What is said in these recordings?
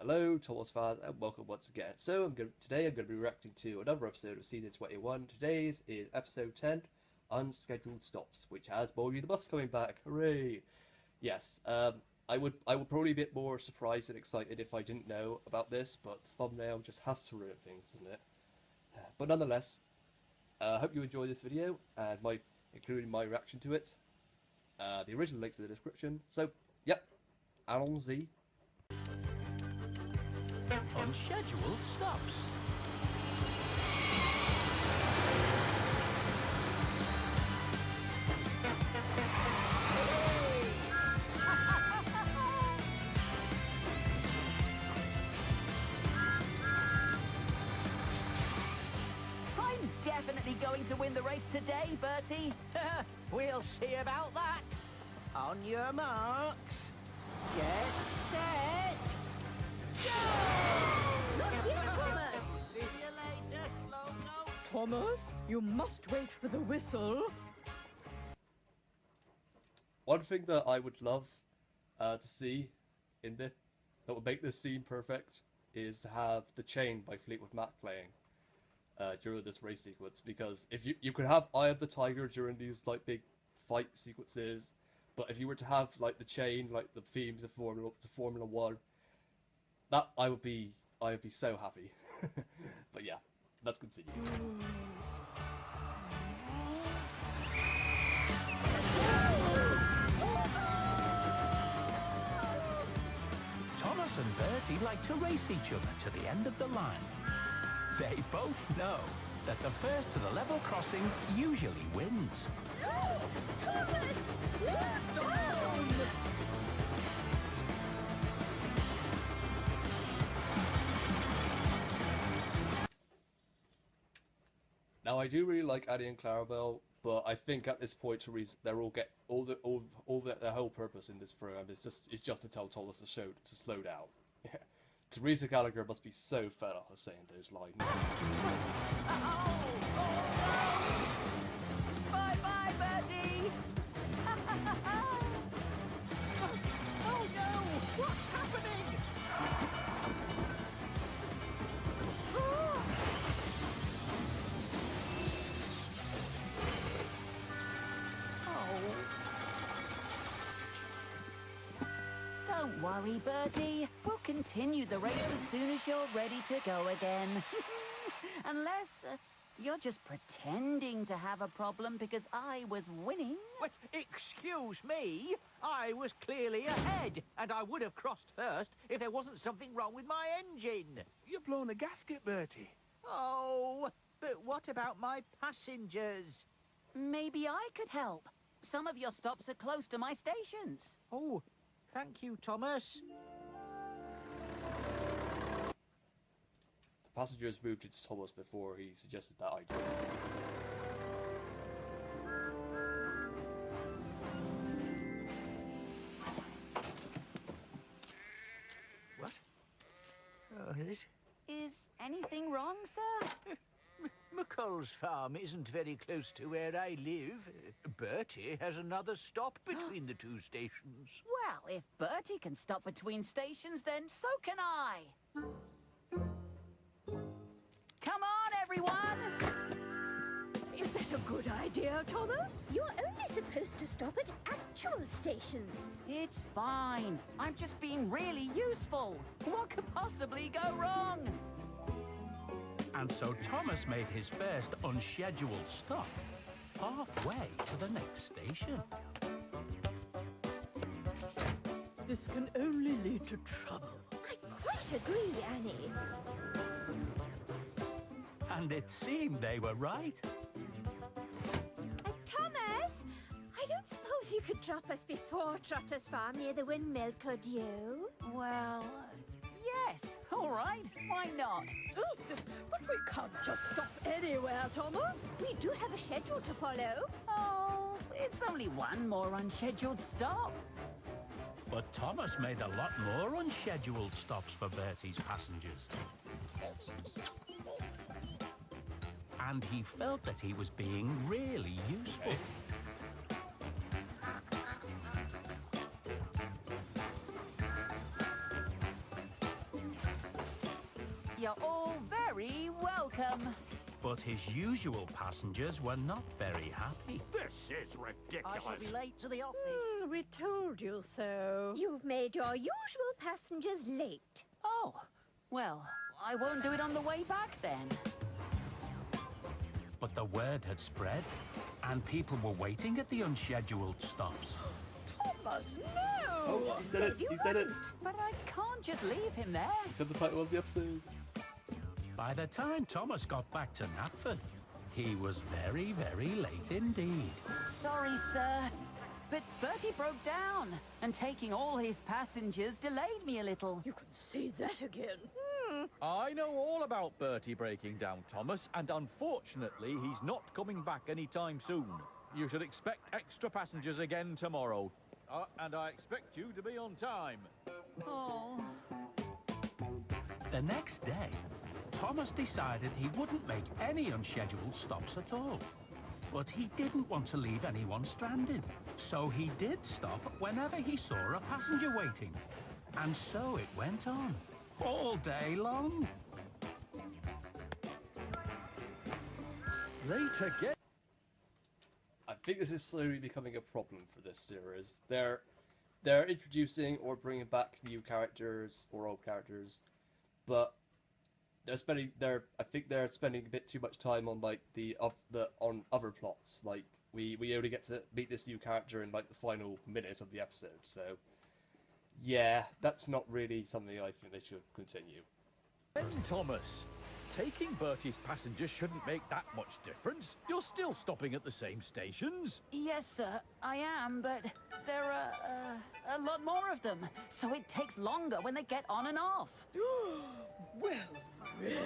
Hello, Thomas fans, and welcome once again. So, today I'm going to be reacting to another episode of Season 21. Today's is episode 10, Unscheduled Stops, which has Molly the Bus coming back. Hooray! Yes, I would probably be a bit more surprised and excited if I didn't know about this, but the thumbnail just has to ruin things, doesn't it? But nonetheless, I hope you enjoy this video, and including my reaction to it. The original link's in the description. So, yep, allons-y. Unscheduled stops. I'm definitely going to win the race today, Bertie. We'll see about that. On your marks, get set, go! Look here, Thomas! See you later, Slow-Mo. Thomas, you must wait for the whistle. One thing that I would love to see in this, that would make this scene perfect, is to have The Chain by Fleetwood Mac playing during this race sequence. Because if you could have Eye of the Tiger during these like big fight sequences, but if you were to have like The Chain, like the themes of Formula One, that I would be so happy. But yeah, let's continue. Thomas and Bertie like to race each other to the end of the line. They both know that the first to the level crossing usually wins. Oh, Thomas, slow down! Now I do really like Annie and Clarabelle, but I think at this point they're their whole purpose in this program is just to tell Thomas to slow down. Teresa Gallagher must be so fed up of saying those lines. Bye-bye, Bertie! Oh no! What's happening? Don't worry, Bertie. We'll continue the race as soon as you're ready to go again. Unless you're just pretending to have a problem because I was winning. But excuse me, I was clearly ahead, and I would have crossed first if there wasn't something wrong with my engine. You've blown a gasket, Bertie. Oh, but what about my passengers? Maybe I could help. Some of your stops are close to my stations. Oh, thank you, Thomas. The passengers moved into Thomas before he suggested that idea. What? Oh, is Is anything wrong, sir? McColl's farm isn't very close to where I live. Bertie has another stop between the two stations. Well, if Bertie can stop between stations, then so can I. Come on, everyone! Is that a good idea, Thomas? You're only supposed to stop at actual stations. It's fine. I'm just being really useful. What could possibly go wrong? And so Thomas made his first unscheduled stop halfway to the next station. This can only lead to trouble. I quite agree, Annie. And it seemed they were right. Thomas, I don't suppose you could drop us before Trotter's farm near the windmill, could you? Well, yes. All right. Why not? Oh, but we can't just stop anywhere, Thomas. We do have a schedule to follow. Oh, it's only one more unscheduled stop. But Thomas made a lot more unscheduled stops for Bertie's passengers. And he felt that he was being really useful. You're all very welcome. But his usual passengers were not very happy. This is I ridiculous. shall be late to the office. We told you so. You've made your usual passengers late. Oh, well, I won't do it on the way back then. But the word had spread, and people were waiting at the unscheduled stops. Thomas, no! Oh, he said it. He said it. But I can't just leave him there. He said the title of the episode. By the time Thomas got back to Knapford, he was very, very late indeed. Sorry, sir. But Bertie broke down, and taking all his passengers delayed me a little. You can say that again. I know all about Bertie breaking down, Thomas, and unfortunately he's not coming back anytime soon. You should expect extra passengers again tomorrow. And I expect you to be on time. Oh. The next day, Thomas decided he wouldn't make any unscheduled stops at all. But he didn't want to leave anyone stranded, so he did stop whenever he saw a passenger waiting. And so it went on, all day long. Late again? I think this is slowly becoming a problem for this series. They're introducing or bringing back new characters or old characters, but I think they're spending a bit too much time on like on other plots. Like we only get to meet this new character in like the final minute of the episode. So yeah, that's not really something I think they should continue. Thomas, taking Bertie's passengers shouldn't make that much difference. You're still stopping at the same stations. Yes, sir, I am, but there are a lot more of them, so it takes longer when they get on and off. Well, really?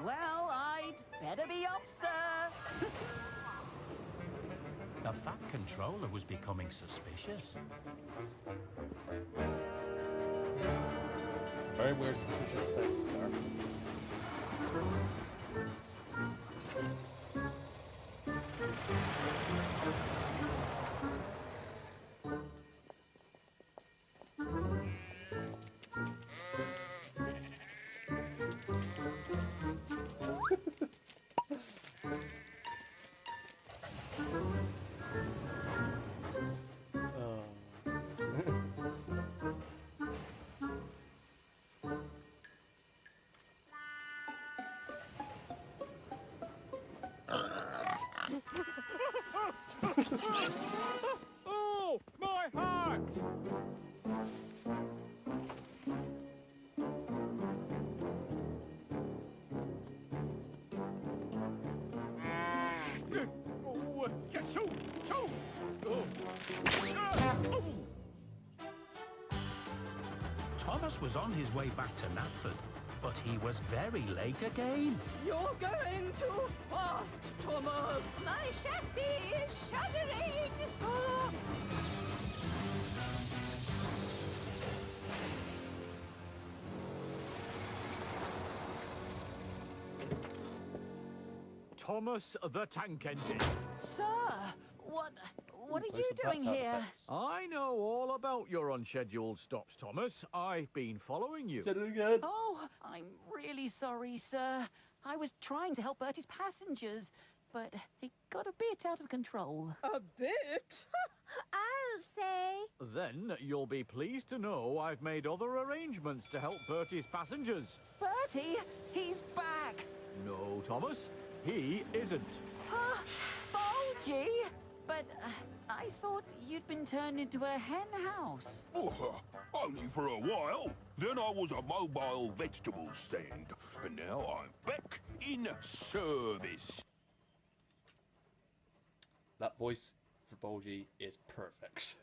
Well, I'd better be off, sir. The Fat Controller was becoming suspicious. Very weird, suspicious face, sir. Oh, my heart! Oh, yeah, so. Oh. Thomas was on his way back to Knapford, but he was very late again. You're going too fast, Thomas. My chassis is shuddering. Ah! Thomas the Tank Engine. Sir, what are Play you some doing sound here? effects. I know all about your unscheduled stops, Thomas. I've been following you. Said it again. Oh, I'm really sorry, sir. I was trying to help Bertie's passengers, but it got a bit out of control. A bit? I'll say. Then you'll be pleased to know I've made other arrangements to help Bertie's passengers. Bertie, he's back. No, Thomas, he isn't. Bulgy? But I thought you'd been turned into a hen house. Oh, only for a while. Then I was a mobile vegetable stand. And now I'm back in service. That voice for Bulgy is perfect.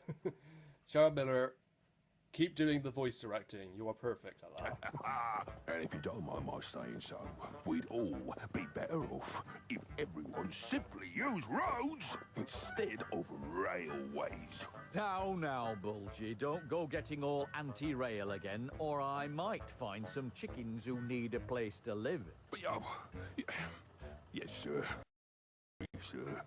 Sharon Miller, keep doing the voice directing. You are perfect at that. And if you don't mind my saying so, we'd all be better off if everyone simply used roads instead of railways. Now, Bulgy, don't go getting all anti-rail again, or I might find some chickens who need a place to live. But, yes, sir. Yes, sir.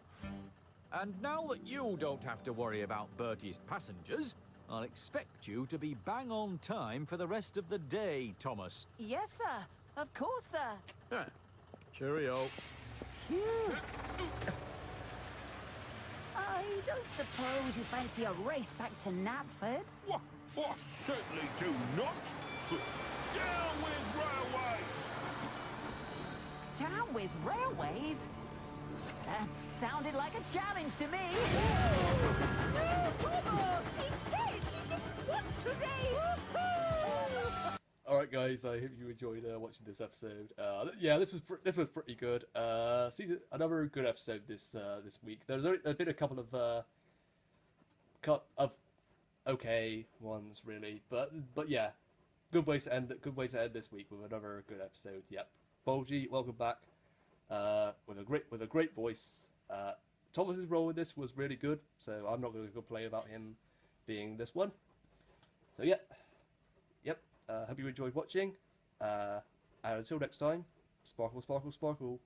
And now that you don't have to worry about Bertie's passengers, I'll expect you to be bang on time for the rest of the day, Thomas. Yes, sir. Of course, sir. Huh. Cheerio. I don't suppose you fancy a race back to Knapford? What? I certainly do not. Down with railways! Down with railways? That sounded like a challenge to me. No, Thomas! He said he didn't want to race! Alright guys, I hope you enjoyed watching this episode. Yeah, this was pretty good. Another good episode this week. There's been a couple of okay ones really, but yeah, good way to end this week with another good episode. Yep, Bolgy, welcome back. With a great voice. Thomas's role in this was really good, so I'm not going to complain about him being this one. So yeah. Hope you enjoyed watching, and until next time, sparkle, sparkle, sparkle.